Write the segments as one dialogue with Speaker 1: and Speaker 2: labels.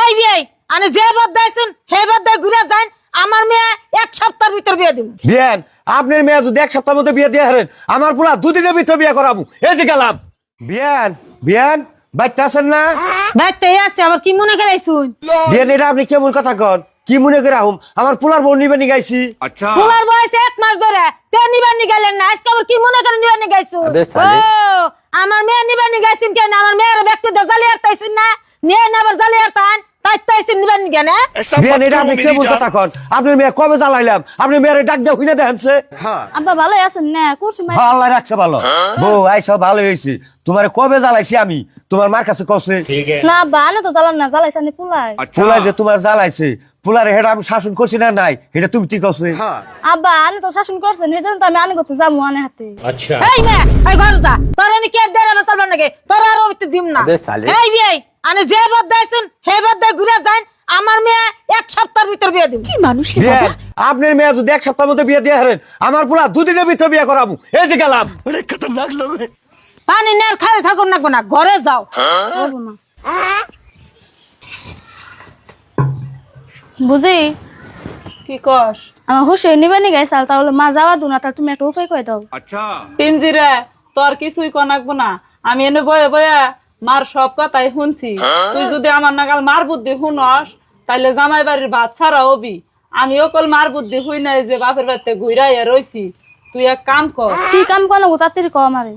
Speaker 1: এই বিয়ে আনে যে বদাইছুন হে বদাই ঘুরে যান আমার মেয়ে এক সপ্তাহের ভিতর বিয়ে দিব।
Speaker 2: বিয়ান আপনার মেয়ে যদি এক সপ্তাহের মধ্যে বিয়ে দিয়ে হারেন আমার পুরা দুদিনের ভিতরে বিয়ে করাবো এই যে গেলাম। বিয়ান বিয়ান বাচ্চা আছেন না?
Speaker 1: বাইতে আছে আবার কি মনে করাইছুন?
Speaker 2: বিয়ান এটা আপনি কেমন কথা কন? কি মনে করে আহুম আমার পুলার বউ নিবেনি গাইছি।
Speaker 1: তোমার বয়স 1 মাস ধরে তে নিবানি গেলেন না, আজকে আবার কি মনে করে নিবানি গাইছুন? ও আমার মেয়ে নিবানি গাইছেন কেন? আমার মেয়ের ব্যক্তি জালি আরতাইছুন না, নিয়ে না আবার জালি আরতান তাইতাইছুন নিবানি কেন?
Speaker 2: বিয়ান এটা আপনি কেমন কথা কন? আপনার মেয়ে কবে জ্বালাইলাম আপনি মেয়ের ডাক দিয়ে হুইনা দেখানছে।
Speaker 3: আব্বা ভালো আছেন না? করছি মা।
Speaker 2: আল্লাহ রাখছে ভালো। বউ আইসা ভালো হয়েছে। তোমার কবে জ্বালাইছি আমি তোমার মার কাছে কছে।
Speaker 3: না আব্বা আনে তো জ্বালান না, জ্বালাইছেন পুলাই।
Speaker 2: পুলাই যে তোমার জ্বালাইছে পুলারে হেটা আমি শাসন করছি না নাই এটা তুমি ঠিক কছে।
Speaker 3: আব্বা আনে তো শাসন করছেন, সেই জন্য তো আমি আনে করতে যাবো আনে হাতে।
Speaker 1: এই মেয়ে এই ঘর যা, তোর এনে কে দেরে বসালবা নাকি? তোর আর ওইতে দিম না। এই বিয়ে আনে যে বদাইছুন হে বদাই ঘুরে যান আমার মেয়ে এক সপ্তাহের ভিতর বিয়ে দিব। কি মানুষ
Speaker 2: বিয়ান আপনার মেয়ে যদি এক সপ্তাহের মধ্যে বিয়ে দিয়ে হারেন আমার পুরা দুদিনের ভিতরে বিয়ে করাবো এই যে গেলাম।
Speaker 1: পানি নের খালি থাকুন না না, ঘরে যাও।
Speaker 3: যাবো না। বুঝি
Speaker 4: কি কস?
Speaker 3: আমার হুশে নিবানি গাইছাল, তাহলে মা যাওয়ার দু না, তাহলে তুমি একটা উপায় করে দাও।
Speaker 4: পিঞ্জিরে তোর কিছুই কনাকবো না, আমি এনে বয়ে বয়ে মার সব কথাই শুনছি। তুই যদি আমার নাগাল মার বুদ্ধি শুনস তাইলে জামাই বাড়ির ভাত ছাড়া হবি। আমি অকল মার বুদ্ধি শুই নাই যে বাপের বাড়িতে ঘুরাইয়া রইছি। তুই এক কাম কর,
Speaker 3: কি কাম করো তাড়াতাড়ি কও আমারে।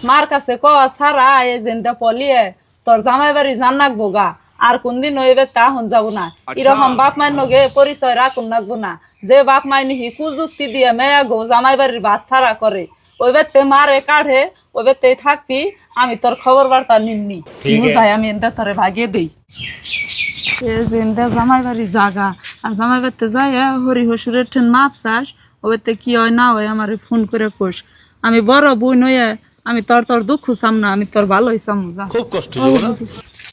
Speaker 4: মার কাছে ক ছাড়া এজেন্টটা পলিয়ে তোর জামাই বাড়ি জান নাকবো গা, আর কোনদিন ওইবে তা হন যাবো না। এরকম বাপ মায়ের নগে পরিচয় রাখুন নাকবো না। যে বাপ মাই নিহি কুযুক্তি দিয়ে মেয়া গো জামাই বাড়ির ভাত ছাড়া করে ওই বেতে মারে কাঢ়ে ওই বেতে থাকবি। আমি তোর খবর বার্তা নিমনি বুঝাই আমি এনটা তোরে ভাগিয়ে দেই। জামাই বাড়ি জাগা আর জামাই বাড়িতে যাই হরি হসুরের ঠেন মাপ চাস ও বেতে কি হয় না হয় আমার ফোন করে কোষ। আমি বড় বোন হয়ে আমি তোর দুঃখ চাম না, আমি তোর ভালোই চাম।
Speaker 5: খুব কষ্ট